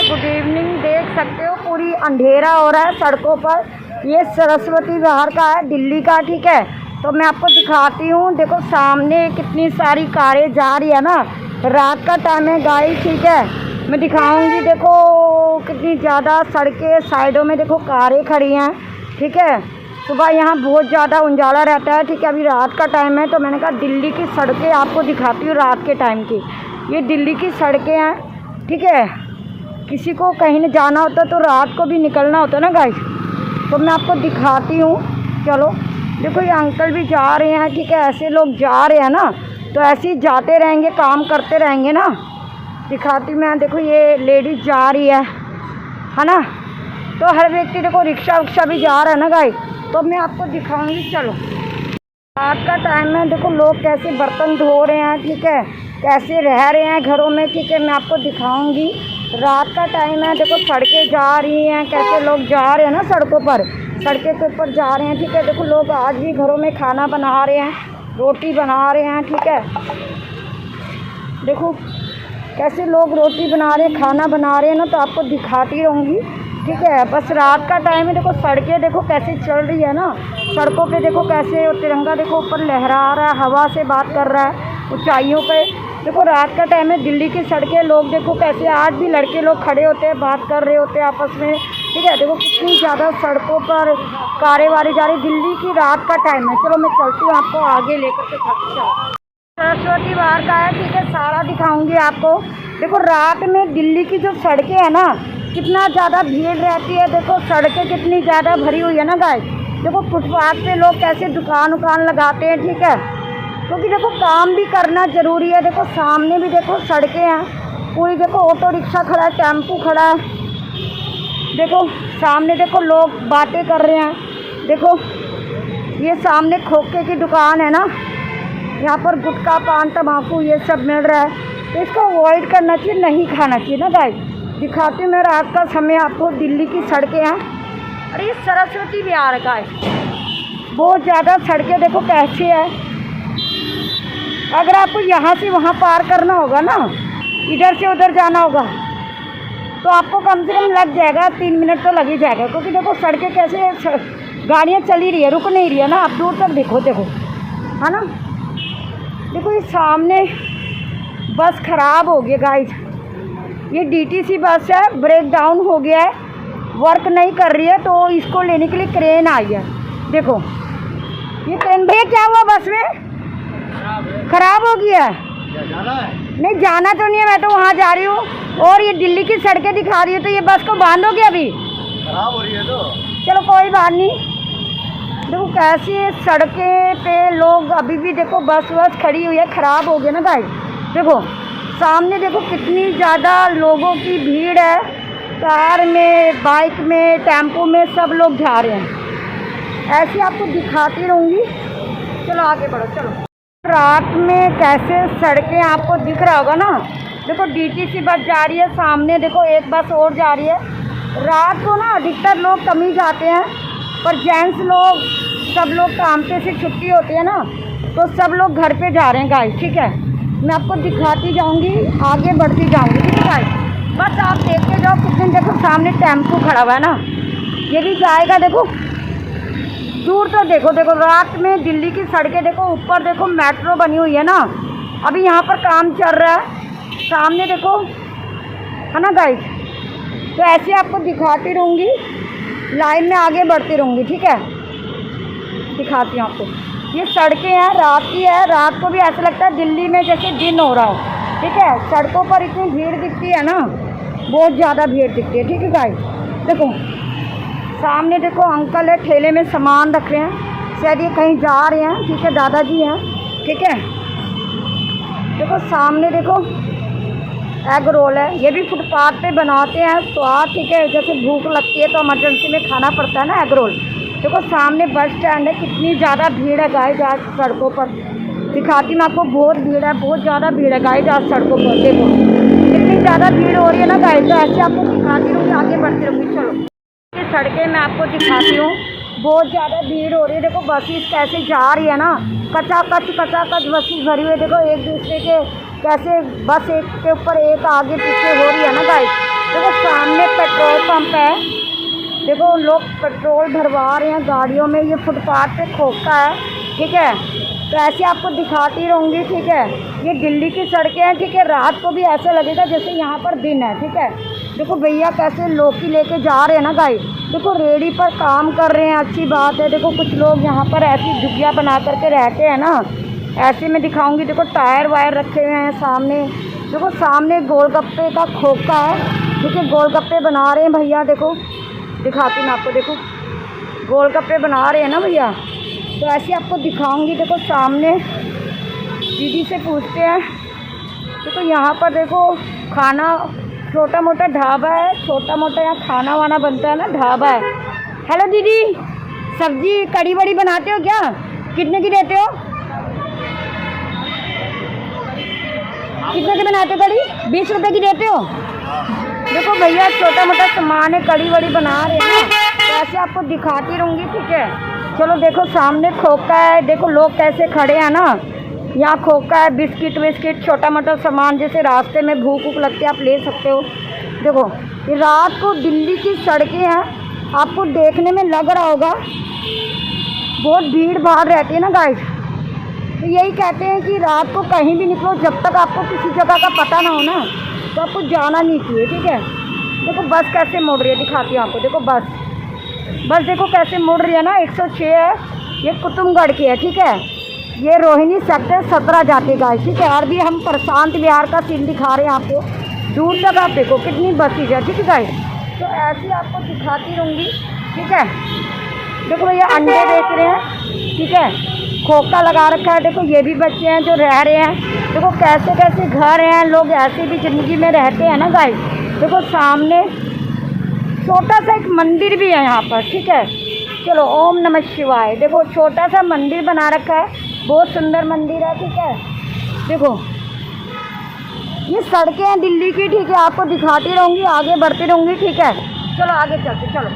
Good evening. देख सकते हो पूरी अंधेरा हो रहा है सड़कों पर। ये सरस्वती विहार का है, दिल्ली का, ठीक है। तो मैं आपको दिखाती हूँ। देखो सामने कितनी सारी कारें जा रही है ना, रात का टाइम है गाइस, ठीक है। मैं दिखाऊंगी। देखो कितनी ज़्यादा सड़कें, साइडों में देखो कारें खड़ी हैं, ठीक है। सुबह यहाँ बहुत ज़्यादा उजाला रहता है, ठीक है। अभी रात का टाइम है तो मैंने कहा दिल्ली की सड़कें आपको दिखाती हूँ रात के टाइम की। ये दिल्ली की सड़कें हैं, ठीक है। किसी को कहीं न जाना होता तो रात को भी निकलना होता ना गाइस, तो मैं आपको दिखाती हूँ। चलो देखो ये अंकल भी जा रहे हैं, ठीक है। ऐसे लोग जा रहे हैं ना, तो ऐसे ही जाते रहेंगे, काम करते रहेंगे ना। दिखाती मैं। देखो ये लेडीज़ जा रही है ना। तो हर व्यक्ति देखो रिक्शा उक्शा भी जा रहा है ना गाइस, तो मैं आपको दिखाऊंगी। चलो रात का टाइम है, देखो लोग कैसे बर्तन धो रहे हैं, ठीक है, कैसे रह रहे हैं घरों में, ठीक है। मैं आपको दिखाऊंगी। रात का टाइम है, देखो सड़कें जा रही हैं, कैसे लोग जा रहे हैं ना सड़कों पर, सड़कें के ऊपर जा रहे हैं, ठीक है। देखो लोग आज भी घरों में खाना बना रहे हैं, रोटी बना रहे हैं, ठीक है। देखो कैसे लोग रोटी बना रहे हैं, खाना बना रहे हैं ना, तो आपको दिखाती रहूँगी, ठीक है। बस रात का टाइम है, देखो सड़कें देखो कैसे चल रही है ना। सड़कों पे देखो कैसे तिरंगा देखो ऊपर लहरा रहा है, हवा से बात कर रहा है ऊंचाइयों पे। देखो रात का टाइम है, दिल्ली की सड़कें, लोग देखो कैसे आज भी लड़के लोग खड़े होते हैं, बात कर रहे होते हैं आपस में, ठीक है। देखो कितनी ज़्यादा सड़कों पर कारें वारे जा रही। दिल्ली की रात का टाइम है। चलो मैं चलती हूँ, आपको आगे लेकर के सरस्वती विहार का है, ठीक है। सारा दिखाऊंगी आपको। देखो रात में दिल्ली की जो सड़कें हैं ना, कितना ज़्यादा भीड़ रहती है। देखो सड़कें कितनी ज़्यादा भरी हुई है ना गाइस। देखो फुटपाथ पे लोग कैसे दुकान उकान लगाते हैं, ठीक है, क्योंकि देखो काम भी करना ज़रूरी है। देखो सामने भी देखो सड़कें हैं पूरी। देखो ऑटो रिक्शा खड़ा है, टेम्पू खड़ा है। देखो सामने देखो लोग बातें कर रहे हैं। देखो ये सामने खोखे की दुकान है ना, यहाँ पर गुटखा पान तम्बाकू ये सब मिल रहा है, तो इसको अवॉइड करना चाहिए, नहीं खाना चाहिए ना गाइस। दिखाती हूँ मैं रात का समय आपको। दिल्ली की सड़कें हैं। अरे ये सरस्वती विहार का है, बहुत ज़्यादा सड़कें देखो कैसे है। अगर आपको यहाँ से वहाँ पार करना होगा ना, इधर से उधर जाना होगा, तो आपको कम से कम लग जाएगा 3 मिनट तो लग ही जाएगा, क्योंकि देखो सड़कें कैसे, गाड़ियाँ चली रही है, रुक नहीं रही है ना। आप दूर तक देखो, देखो है ना। देखो ये सामने बस ख़राब हो गया गाइस। ये डीटीसी बस है, ब्रेक डाउन हो गया है, वर्क नहीं कर रही है, तो इसको लेने के लिए क्रेन आई है। देखो ये क्रेन। भैया क्या हुआ बस में? ख़राब हो गया है? नहीं जाना तो नहीं है, मैं तो वहाँ जा रही हूँ। और ये दिल्ली की सड़कें दिखा रही है, तो ये बस को बांधोगे अभी? ख़राब हो रही है तो चलो कोई बात नहीं। देखो कैसी सड़कें पे लोग अभी भी देखो बस खड़ी हुई है, ख़राब हो गया ना गाइस। देखो सामने देखो कितनी ज़्यादा लोगों की भीड़ है, कार में, बाइक में, टेम्पो में, सब लोग जा रहे हैं। ऐसे आपको दिखाती रहूँगी। चलो आगे बढ़ो। चलो रात में कैसे सड़कें आपको दिख रहा होगा ना। देखो डीटीसी बस जा रही है, सामने देखो एक बस और जा रही है। रात को ना अधिकतर लोग कम ही जाते हैं, पर जेंट्स लोग सब लोग काम पे से छुट्टी होती है ना, तो सब लोग घर पे जा रहे हैं गाइस, ठीक है। मैं आपको दिखाती जाऊंगी, आगे बढ़ती जाऊंगी, ठीक है गाइस। बस आप देखते जाओ। कितने देखो सामने टेम्पू खड़ा हुआ है ना, ये भी जाएगा। देखो दूर तो देखो, देखो रात में दिल्ली की सड़कें देखो। ऊपर देखो मेट्रो बनी हुई है ना, अभी यहाँ पर काम चल रहा है। सामने देखो है ना गाइस। तो ऐसे आपको दिखाती रहूँगी, लाइन में आगे बढ़ती रहूँगी, ठीक है। दिखाती हूँ आपको। ये सड़कें हैं, रात की है। रात को भी ऐसा लगता है दिल्ली में जैसे दिन हो रहा हो, ठीक है। सड़कों पर इतनी भीड़ दिखती है ना, बहुत ज़्यादा भीड़ दिखती है, ठीक है गाइस। देखो सामने देखो अंकल है, ठेले में सामान रख रहे हैं, शायद ये कहीं जा रहे हैं, ठीक है। दादाजी हैं, ठीक है। देखो सामने देखो एग रोल है, ये भी फुटपाथ पे बनाते हैं स्वाद, ठीक है। जैसे भूख लगती है तो इमरजेंसी में खाना पड़ता है ना एग रोल। देखो सामने बस स्टैंड है, कितनी ज़्यादा भीड़ है गाइस आज सड़कों पर। दिखाती मैं आपको, बहुत भीड़ है, बहुत ज़्यादा भीड़ है गाइस आज सड़कों पर। देखो कितनी ज़्यादा भीड़ हो रही है ना गाइस। तो ऐसे आपको दिखाती रहूँगी, आगे बढ़ती रहूँगी। चलो ये सड़कें मैं आपको दिखाती हूँ, बहुत ज़्यादा भीड़ हो रही है। देखो बसेस कैसे जा रही है ना, कचाकच बसेस भरी हुई है। देखो एक दूसरे के कैसे बस एक के ऊपर एक आगे पीछे हो रही है ना गाइस। देखो सामने पेट्रोल पंप है, देखो लोग पेट्रोल भरवा रहे हैं गाड़ियों में। ये फुटपाथ पे खोखा है, ठीक है। तो ऐसे आपको दिखाती रहूँगी, ठीक है। ये दिल्ली की सड़कें हैं, ठीक है। रात को भी ऐसा लगेगा जैसे यहाँ पर दिन है, ठीक है। देखो भैया कैसे लौकी लेके जा रहे हैं ना गाइस। देखो रेडी पर काम कर रहे हैं, अच्छी बात है। देखो कुछ लोग यहाँ पर ऐसी झुग्गियाँ बना करके रहते हैं ना, ऐसे में दिखाऊंगी। देखो टायर वायर रखे हुए हैं सामने। देखो सामने गोलगप्पे का खोखा है, ठीक है। गोलगप्पे बना रहे हैं भैया, देखो दिखाती हूँ आपको। देखो गोलगप्पे बना रहे हैं ना भैया, तो ऐसे आपको दिखाऊंगी। देखो सामने दीदी से पूछते हैं। देखो यहाँ पर देखो खाना, छोटा मोटा ढाबा है, छोटा मोटा यहाँ खाना वाना बनता है ना, ढाबा है। हेलो दीदी, सब्जी कड़ी बड़ी बनाते हो क्या? कितने की देते हो? कितने की बनाते हो कड़ी? 20 रुपए की देते हो? देखो भैया छोटा मोटा सामान है, कड़ी वड़ी बना रहे हैं ना, तो ऐसे आपको दिखाती रहूँगी, ठीक है। चलो देखो सामने खोखा है, देखो लोग कैसे खड़े हैं ना। यहाँ खोखा है, बिस्किट विस्किट छोटा मोटा सामान, जैसे रास्ते में भूख वूख लगती है आप ले सकते हो। देखो ये रात को दिल्ली की सड़कें हैं, आपको देखने में लग रहा होगा बहुत भीड़ भाड़ रहती है ना गाइस। तो यही कहते हैं कि रात को कहीं भी निकलो, जब तक आपको किसी जगह का पता ना हो ना, तो आपको जाना नहीं चाहिए, ठीक है। देखो बस कैसे मुड़ रही है, दिखाती हूँ आपको। देखो बस देखो कैसे मुड़ रही है ना। 106 है, ये कुतुबगढ़ की है, ठीक है। ये रोहिणी सेक्टर 17 जाते गाइस, ठीक है। और भी हम प्रशांत विहार का सीन दिखा रहे हैं आपको, दूर तक आप देखो कितनी बसेज है, ठीक है गाइस। तो ऐसे आपको दिखाती रहूँगी, ठीक है। देखो भैया अंडे बेच रहे हैं, ठीक है। खोखा लगा रखा है, देखो ये भी बच्चे हैं जो रह रहे हैं। देखो कैसे कैसे घर हैं, लोग ऐसे भी ज़िंदगी में रहते हैं ना गाइस। देखो सामने छोटा सा एक मंदिर भी है यहाँ पर, ठीक है। चलो ओम नमः शिवाय। देखो छोटा सा मंदिर बना रखा है, बहुत सुंदर मंदिर है, ठीक है। देखो ये सड़कें हैं दिल्ली की, ठीक है। आपको दिखाती रहूँगी, आगे बढ़ती रहूँगी, ठीक है। चलो आगे चलते, चलो।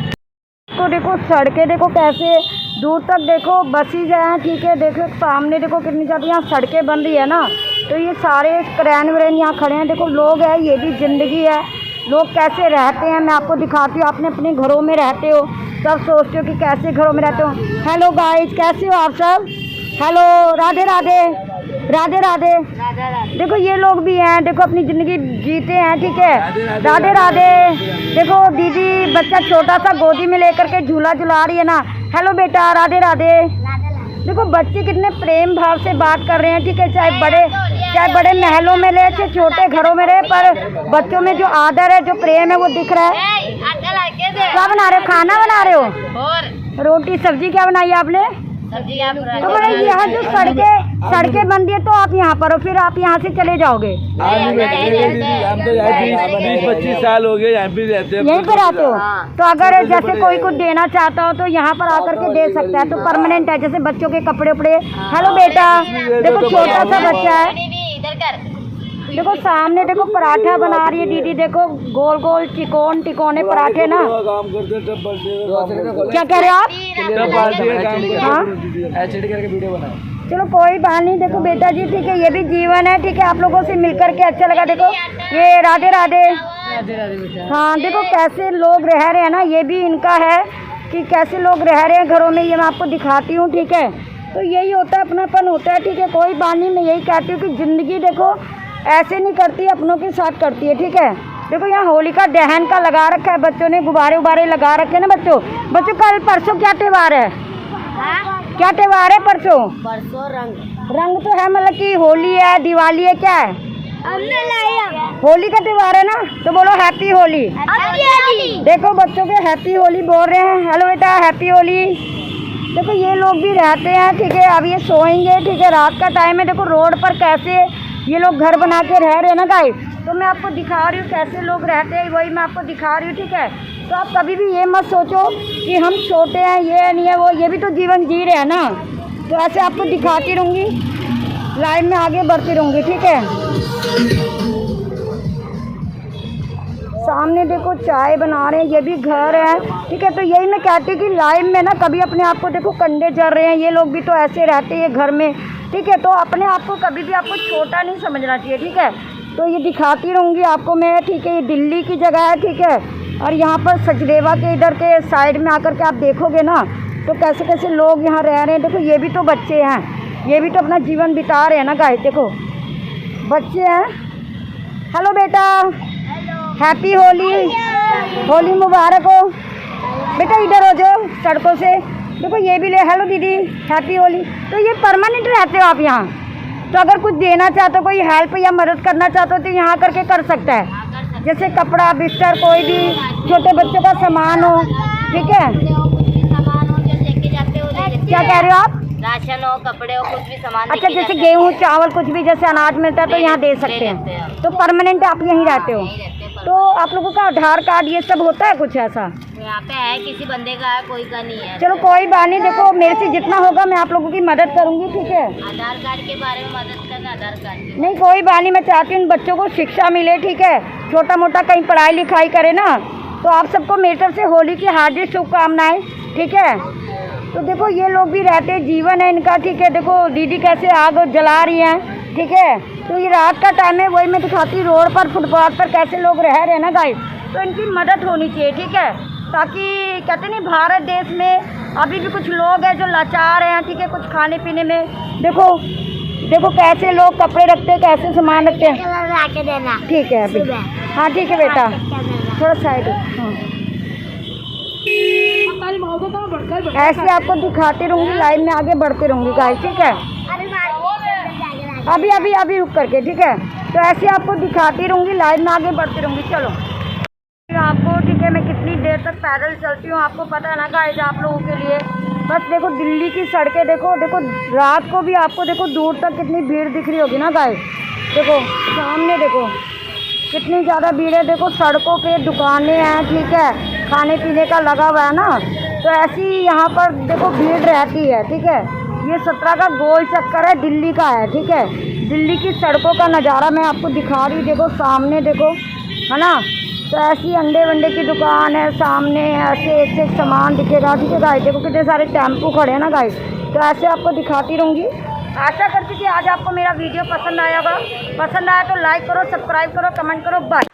तो देखो सड़कें देखो कैसे दूर तक देखो बसेज हैं, ठीक है। देखो सामने देखो कितनी ज़्यादा यहाँ सड़कें बन रही है ना, तो ये सारे क्रैन व्रैन यहाँ खड़े हैं। देखो लोग हैं, ये भी ज़िंदगी है, लोग कैसे रहते हैं मैं आपको दिखाती हूँ। आपने अपने घरों में रहते हो, सब सोचते हो कि कैसे घरों में रहते हो। हेलो गाइस, कैसे हो आप सब? हेलो, राधे राधे, राधे राधे। देखो ये लोग भी हैं, देखो अपनी ज़िंदगी जीते हैं, ठीक है। राधे राधे। देखो दीदी बच्चा छोटा सा गोदी में लेकर के झूला झुला रही है ना। हेलो बेटा, राधे राधे। देखो बच्चे कितने प्रेम भाव से बात कर रहे हैं, ठीक है। चाहे बड़े महलों में रहे, चाहे छोटे घरों में रहे, पर बच्चों में जो आदर है, जो प्रेम है, वो दिख रहा है। क्या बना रहे हो? खाना बना रहे हो? और रोटी सब्जी क्या बनाई आपने? तो मैंने यहाँ जो सड़कें बंदी है, तो आप यहाँ पर हो, फिर आप यहाँ से चले जाओगे? हम तो 20-25 साल हो गए यहाँ पे रहते हैं। यहीं पे रहते हो? तो अगर जैसे कोई कुछ देना चाहता हो तो यहाँ पर आकर के दे सकता है, तो परमानेंट है, जैसे बच्चों के कपड़े उपड़े। हेलो बेटा, देखो छोटा सा बच्चा है। देखो सामने देखो पराठा बना रही है दीदी, देखो गोल गोल तिकोने पराठे ना। क्या कह रहे हो आप? हाँ वीडियो बना। चलो कोई बात नहीं। देखो बेटा जी, ठीक है, ये भी जीवन है, ठीक है। आप लोगों से मिलकर के अच्छा लगा। देखो ये राधे राधे। हाँ देखो कैसे लोग रह रहे हैं ना, ये भी इनका है कि कैसे लोग रह रहे हैं घरों में, ये मैं आपको दिखाती हूँ, ठीक है। तो यही होता है, अपनापन होता है, ठीक है। कोई बात नहीं, मैं यही कहती हूँ कि ज़िंदगी देखो ऐसे नहीं करती, अपनों के साथ करती है, ठीक है। देखो यहाँ होलिका दहन का लगा रखा है, बच्चों ने गुब्बारे उबारे लगा रखे हैं ना। बच्चों कल परसों क्या त्यौहार है? क्या त्यौहार है परसों? रंग तो है, मतलब कि होली है, दिवाली है, क्या है? होली का त्यौहार है ना, तो बोलो हैप्पी होली। देखो बच्चों के हैप्पी होली बोल रहे हैं। हेलो बेटा, हैप्पी होली। देखो ये लोग भी रहते हैं, ठीक है। अब ये सोएंगे, ठीक है। रात का टाइम है, देखो रोड पर कैसे ये लोग घर बना के रह रहे हैं ना गाइस। तो मैं आपको दिखा रही हूँ कैसे लोग रहते हैं, वही मैं आपको दिखा रही हूँ, ठीक है। तो आप कभी भी ये मत सोचो कि हम छोटे हैं, ये नहीं है वो, ये भी तो जीवन जी रहे हैं ना। तो ऐसे आपको दिखाती रहूँगी, लाइव में आगे बढ़ती रहूँगी, ठीक है। सामने देखो चाय बना रहे हैं, ये भी घर है, ठीक है। तो यही मैं कहती हूँ कि लाइव में ना कभी अपने आप को देखो कंधे चढ़ रहे हैं, ये लोग भी तो ऐसे रहते हैं घर में, ठीक है। तो अपने आप को कभी भी आपको छोटा नहीं समझना चाहिए, ठीक है। तो ये दिखाती रहूँगी आपको मैं, ठीक है। ये दिल्ली की जगह है, ठीक है। और यहाँ पर सचदेवा के इधर के साइड में आकर के आप देखोगे ना, तो कैसे कैसे लोग यहाँ रह रहे हैं। देखो ये भी तो बच्चे हैं, ये भी तो अपना जीवन बिता रहे हैं ना गाइस। देखो बच्चे हैं। हेलो बेटा, हैप्पी होली, होली मुबारक हो बेटा। इधर हो जाओ सड़कों से। देखो ये भी ले। हेलो दीदी, हैप्पी होली। तो ये परमानेंट रहते हो आप यहाँ? तो अगर कुछ देना चाहते हो, कोई हेल्प या मदद करना चाहते हो तो यहाँ करके कर सकता है। जैसे कपड़ा बिस्तर, कोई भी छोटे बच्चों का सामान हो, ठीक है। क्या कह रहे हो आप? राशन हो, कपड़े हो, कुछ भी सामान। अच्छा, जैसे गेहूँ चावल कुछ भी जैसे अनाज मिलता है तो यहाँ दे सकते हैं। तो परमानेंट आप यहीं रहते हो? तो आप लोगों का आधार कार्ड ये सब होता है कुछ ऐसा? यहाँ पे है, किसी बंदे का है, कोई का नहीं है। चलो कोई बात नहीं। देखो मेरे से जितना होगा मैं आप लोगों की मदद करूँगी, ठीक है। आधार कार्ड के बारे में मदद करना, आधार कार्ड नहीं कोई बात नहीं, मैं चाहती हूँ बच्चों को शिक्षा मिले, ठीक है। छोटा मोटा कहीं पढ़ाई लिखाई करे ना। तो आप सबको मेरी तरफ से होली की हार्दिक शुभकामनाएं, ठीक है। तो देखो ये लोग भी रहते हैं, जीवन है इनका, ठीक है। देखो दीदी कैसे आग जला रही हैं, ठीक है। तो ये रात का टाइम है, वही मैं दिखाती, रोड पर फुटपाथ पर कैसे लोग रह रहे हैं ना गाइस। तो इनकी मदद होनी चाहिए, ठीक है। ताकि कहते नहीं भारत देश में अभी भी कुछ लोग हैं जो लाचार हैं, ठीक है, कुछ खाने पीने में। देखो देखो कैसे लोग कपड़े रखते हैं, कैसे सामान रखते हैं। लाके देना, ठीक है अभी। हाँ ठीक है बेटा, थोड़ा साइड। हाँ ऐसे आपको दिखाती रहूँगी, लाइव में आगे बढ़ते रहूँगी गाइस, ठीक है। अभी अभी अभी रुक करके, ठीक है। तो ऐसे आपको दिखाती रहूँगी, लाइव में आगे बढ़ती रहूँगी। चलो आपको, ठीक है, मैं कितनी देर तक पैदल चलती हूँ आपको पता है ना गाइस। आप लोगों के लिए बस देखो दिल्ली की सड़कें देखो। देखो रात को भी आपको देखो दूर तक कितनी भीड़ दिख रही होगी ना गाइस। देखो सामने देखो कितनी ज़्यादा भीड़ है। देखो सड़कों पे दुकानें हैं, ठीक है, खाने पीने का लगा हुआ है ना। तो ऐसी यहाँ पर देखो भीड़ रहती है, ठीक है। ये 17 का गोल चक्कर है, दिल्ली का है, ठीक है। दिल्ली की सड़कों का नज़ारा मैं आपको दिखा रही। देखो सामने देखो, है ना। तो ऐसी अंडे वंडे की दुकान है सामने, ऐसे एक सामान दिखेगा, ठीक है गाइस। देखो कितने सारे टेम्पू खड़े हैं ना गाइस। तो ऐसे आपको दिखाती रहूँगी। आशा करती थी आज आपको मेरा वीडियो पसंद आया होगा। पसंद आया तो लाइक करो, सब्सक्राइब करो, कमेंट करो, बाय।